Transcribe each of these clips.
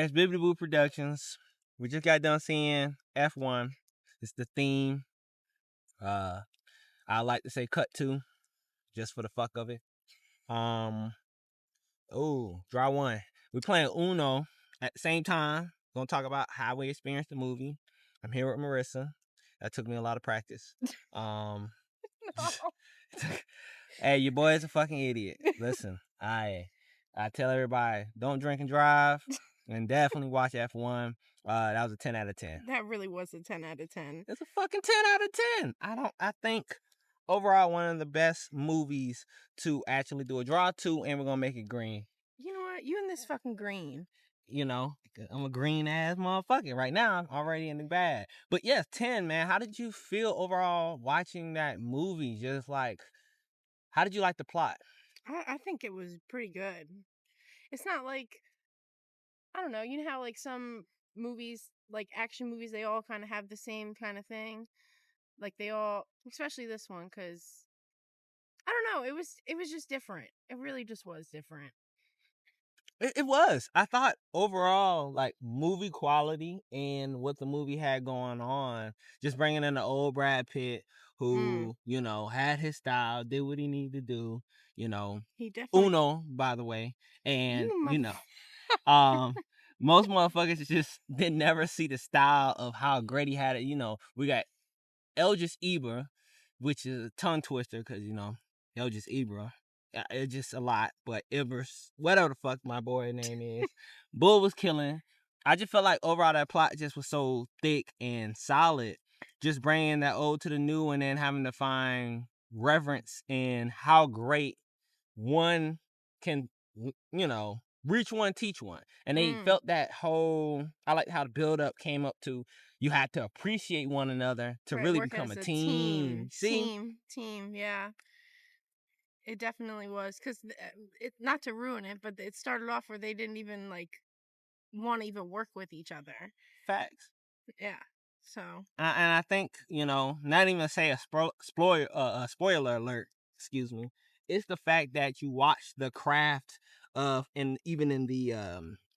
right, it's Bibbidi Boo Productions. We just got done seeing F1. It's the theme. I like to say cut to, just for the fuck of it. Draw one. We playing Uno at the same time. Gonna talk about how we experienced the movie. I'm here with Marissa. That took me a lot of practice. No. Hey, your boy is a fucking idiot. Listen, I tell everybody, don't drink and drive, and definitely watch F1. That was a 10 out of 10. That really was a 10 out of 10. It's a fucking 10 out of 10. I think overall one of the best movies to actually do a draw to, and we're gonna make it green. You know what? You and this fucking green. You know, I'm a green ass motherfucker right now. I'm already in the bad. But yes, 10, man. How did you feel overall watching that movie? Just like, how did you like the plot? I think it was pretty good. It's not like, I don't know, you know how like some movies, like action movies, they all kind of have the same kind of thing? Like they all, especially this one, because, I don't know, it was just different. It really just was different. It was. I thought overall, like, movie quality and what the movie had going on, just bringing in the old Brad Pitt, who, you know, had his style, did what he needed to do, you know. He definitely. Uno, by the way. And, You you know, most motherfuckers just did never see the style of how great he had it. You know, we got Eldris Ebra, which is a tongue twister because, you know, Eldris Ebra. It's just a lot, but Ibris, whatever the fuck my boy name is, Bull was killing. I just felt like overall that plot just was so thick and solid. Just bringing that old to the new and then having to find reverence in how great one can, you know, reach one, teach one. And they felt that whole, I like how the build up came up to, you had to appreciate one another to really become a team. See? Team, yeah. It definitely was, because it, not to ruin it, but it started off where they didn't even like want to even work with each other. Facts. Yeah. So. And I think, you know, not even say a spoiler alert. Excuse me. It's the fact that you watch the craft of, and even in the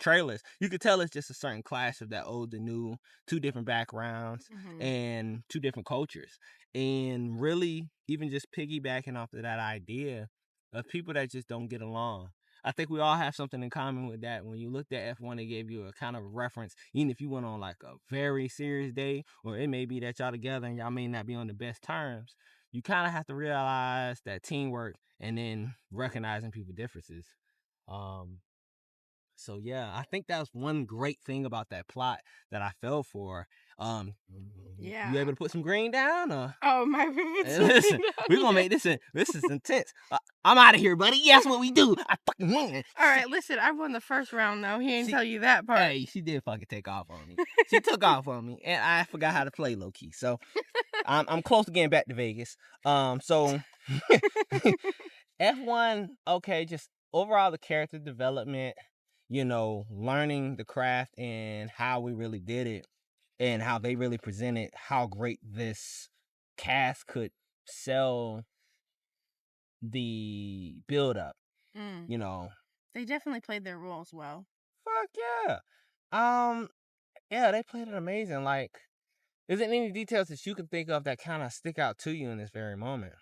trailers, you could tell it's just a certain clash of that old and new, two different backgrounds and two different cultures, and really even just piggybacking off of that idea of people that just don't get along. I think we all have something in common with that. When you looked at F1, it gave you a kind of reference, even if you went on like a very serious day, or it may be that y'all together and y'all may not be on the best terms. You kind of have to realize that teamwork and then recognizing people's differences. So yeah, I think that was one great thing about that plot that I fell for. Yeah. You able to put some green down? Or? Oh my! Hey, listen, we're gonna make this. This is intense. I'm out of here, buddy. Yes, what we do. I fucking win. All right, listen. I won the first round, though. He didn't tell you that part. Hey, she did fucking take off on me. She took off on me, and I forgot how to play low key. So I'm close to getting back to Vegas. So F1, okay, just overall the character development, you know, learning the craft and how we really did it and how they really presented how great this cast could sell the build up. You know, they definitely played their roles well. Fuck yeah. Yeah, they played it amazing. Like, is there any details that you can think of that kind of stick out to you in this very moment?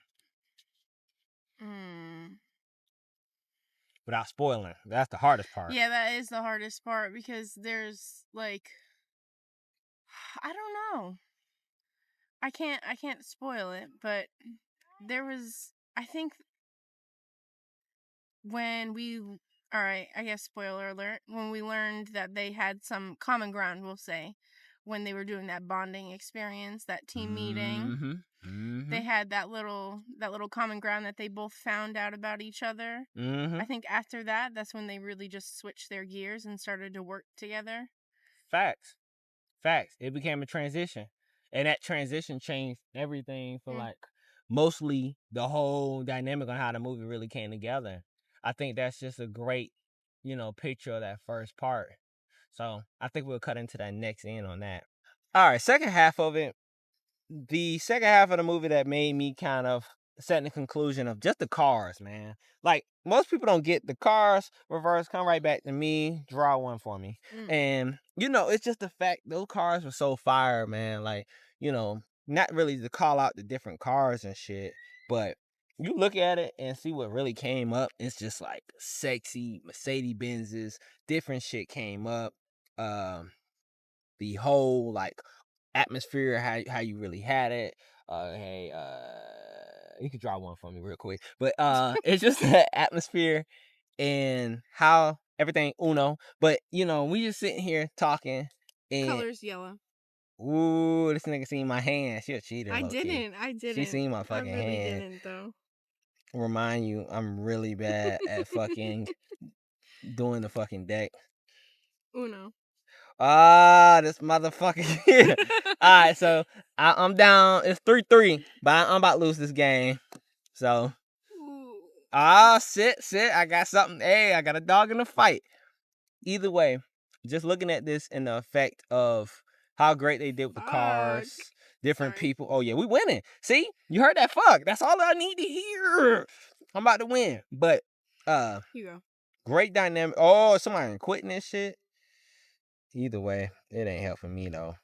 Without spoiling. That's the hardest part. Yeah, that is the hardest part, because there's like, I don't know. I can't spoil it, but there was, I think, when we, all right, I guess spoiler alert, when we learned that they had some common ground, we'll say, when they were doing that bonding experience, that team meeting. They had that little common ground that they both found out about each other. I think after that, that's when they really just switched their gears and started to work together. Facts. It became a transition, and that transition changed everything for like mostly the whole dynamic on how the movie really came together. I think that's just a great, you know, picture of that first part. So I think we'll cut into that next end on that. All right, second half of it. The second half of the movie that made me kind of setting the conclusion of just the cars, man. Like, most people don't get the cars reverse, come right back to me, draw one for me. And, it's just the fact those cars were so fire, man. Like, not really to call out the different cars and shit, but you look at it and see what really came up. It's just like sexy Mercedes Benzes, different shit came up. The whole like atmosphere, how you really had it. Hey, you can draw one for me real quick. But it's just the atmosphere and how everything uno. But we just sitting here talking and color's yellow. Ooh, this nigga seen my hand. She a cheater. I didn't. She seen my fucking hand. I really didn't though. Remind you, I'm really bad at fucking doing the fucking deck. Uno. This motherfucker. Alright, so I'm down. It's 3-3, but I'm about to lose this game. So, sit. I got something. Hey, I got a dog in the fight. Either way, just looking at this and the effect of how great they did with the cars, different people. Oh yeah, we winning. See, you heard that? Fuck. That's all I need to hear. I'm about to win. But here you go. Great dynamic. Oh, somebody quitting this shit. Either way, it ain't helping me though.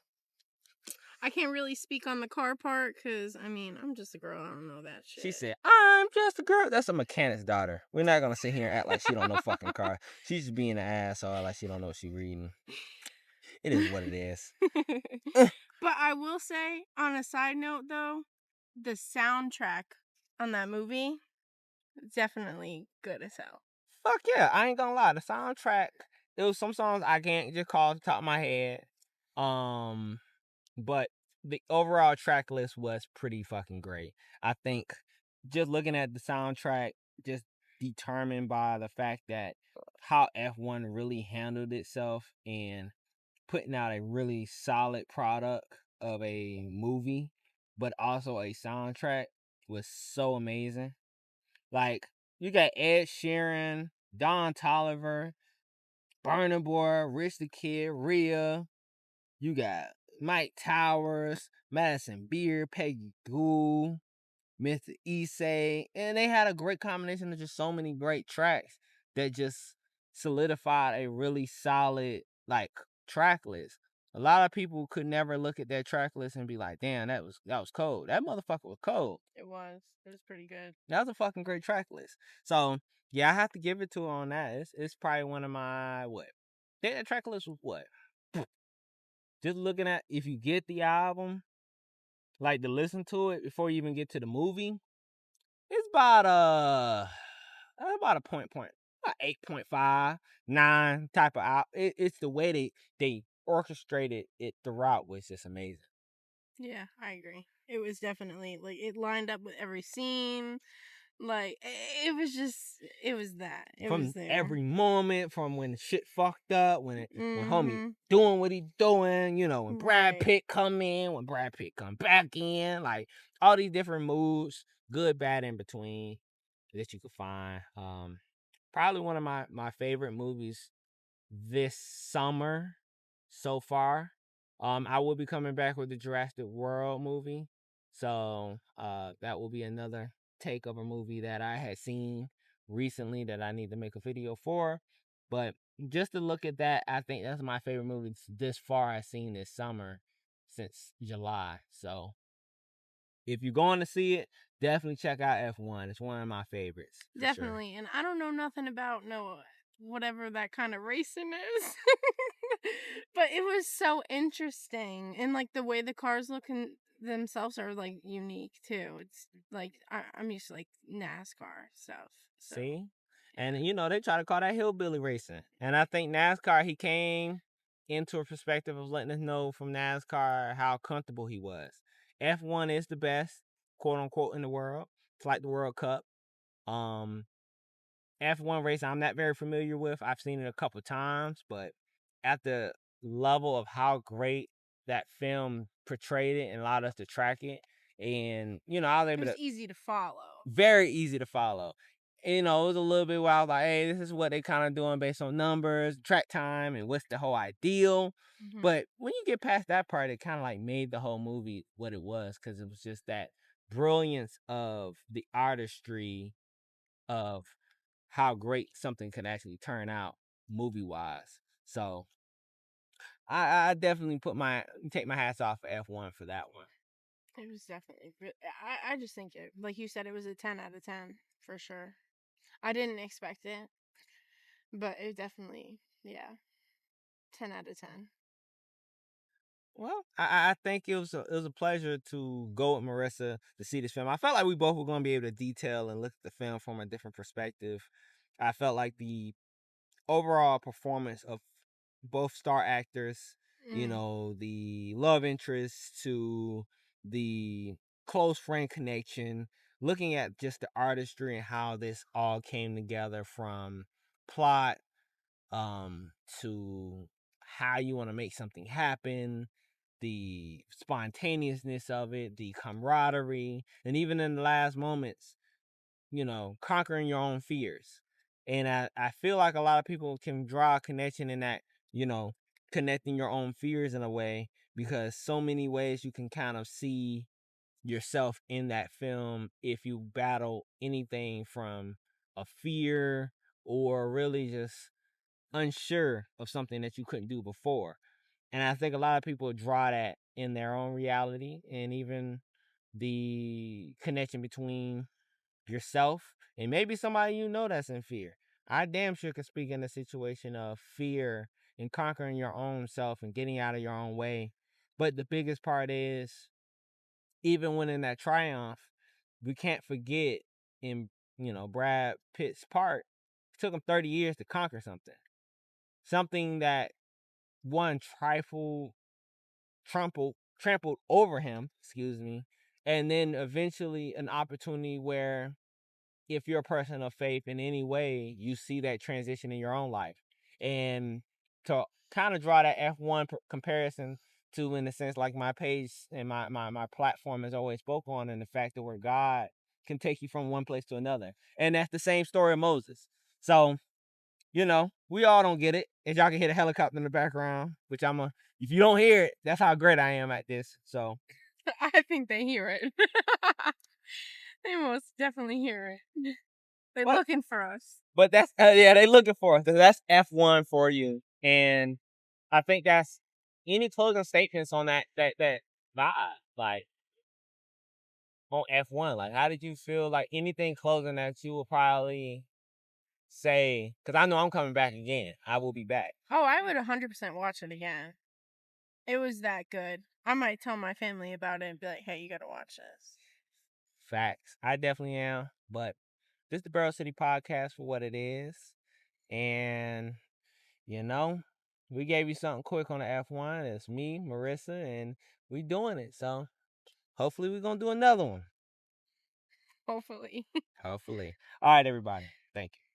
I can't really speak on the car part because, I'm just a girl. I don't know that shit. She said, I'm just a girl. That's a mechanic's daughter. We're not going to sit here and act like she don't know fucking car. She's just being an asshole like she don't know what she reading. It is what it is. But I will say, on a side note though, the soundtrack on that movie is definitely good as hell. Fuck yeah. I ain't gonna lie. The soundtrack, there was some songs I can't just call off the top of my head. But the overall track list was pretty fucking great. I think just looking at the soundtrack, just determined by the fact that how F1 really handled itself and putting out a really solid product of a movie, but also a soundtrack was so amazing. Like, you got Ed Sheeran, Don Toliver, Burna Boy, Rich the Kid, Rhea. You got Mike Towers, Madison Beer, Peggy Gou, Mr. Issei, and they had a great combination of just so many great tracks that just solidified a really solid track list. A lot of people could never look at that track list and be like, "Damn, that was cold. That motherfucker was cold." It was pretty good. That was a fucking great track list. So yeah, I have to give it to her on that. It's probably one of my that track list was what. Just looking at if you get the album, like to listen to it before you even get to the movie, it's about a point, about 8.5, 9 type of out. It's the way they orchestrated it throughout was just amazing. Yeah, I agree. It was definitely it lined up with every scene. It was that. It from was there. Every moment, from when the shit fucked up, when homie doing what he doing, when Brad Pitt come in, when Brad Pitt come back in, like all these different moods, good, bad, in between that you could find. Probably one of my favorite movies this summer so far. I will be coming back with the Jurassic World movie, so that will be another take of a movie that I had seen recently that I need to make a video for. But just to look at that, I think that's my favorite movie this far I've seen this summer since July. So if you're going to see it, definitely check out F1. It's one of my favorites. Definitely. Sure. And I don't know nothing about whatever that kind of racing is. But it was so interesting. And the way the cars look themselves are unique too. It's I'm used to NASCAR stuff. So. See? And they try to call that hillbilly racing. And I think NASCAR, he came into a perspective of letting us know from NASCAR how comfortable he was. F1 is the best, quote unquote, in the world. It's like the World Cup. F1 racing I'm not very familiar with. I've seen it a couple times, but at the level of how great that film portrayed it and allowed us to track it, and I was able to. It was easy to follow. Very easy to follow. It was a little bit where I was like, hey, this is what they kind of doing based on numbers, track time, and what's the whole ideal. Mm-hmm. But when you get past that part, it kind of made the whole movie what it was, because it was just that brilliance of the artistry of how great something can actually turn out movie wise. So I definitely take my hats off for F1 for that one. It was definitely. I just think it, like you said, it was a 10 out of 10 for sure. I didn't expect it, but it definitely, yeah, 10 out of 10. Well, I think it was a pleasure to go with Marissa to see this film. I felt like we both were going to be able to detail and look at the film from a different perspective. I felt like the overall performance of both star actors, the love interest to the close friend connection, looking at just the artistry and how this all came together from plot to how you want to make something happen, the spontaneousness of it, the camaraderie, and even in the last moments, conquering your own fears. And I feel like a lot of people can draw a connection in that, connecting your own fears in a way, because so many ways you can kind of see yourself in that film if you battle anything from a fear or really just unsure of something that you couldn't do before. And I think a lot of people draw that in their own reality, and even the connection between yourself and maybe somebody that's in fear. I damn sure can speak in a situation of fear and conquering your own self and getting out of your own way. But the biggest part is, even when in that triumph, we can't forget in Brad Pitt's part, it took him 30 years to conquer something that one trampled over him, excuse me, and then eventually an opportunity where, if you're a person of faith in any way, you see that transition in your own life. And to kind of draw that F1 comparison to, in a sense, like my page and my platform has always spoke on, and the fact that where God can take you from one place to another. And that's the same story of Moses. So, we all don't get it. As y'all can hear the helicopter in the background, which if you don't hear it, that's how great I am at this. So I think they hear it. They most definitely hear it. They're looking for us. But that's they looking for us. That's F1 for you. And I think that's any closing statements on that vibe, like on F1. Like, how did you feel? Like, anything closing that you will probably say? Because I know I'm coming back again. I will be back. Oh, I would 100% watch it again. It was that good. I might tell my family about it and be like, "Hey, you gotta watch this." Facts. I definitely am. But this is the Barrel City Podcast for what it is. And, we gave you something quick on the F1. It's me, Marissa, and we doing it. So hopefully we're going to do another one. Hopefully. Hopefully. All right, everybody. Thank you.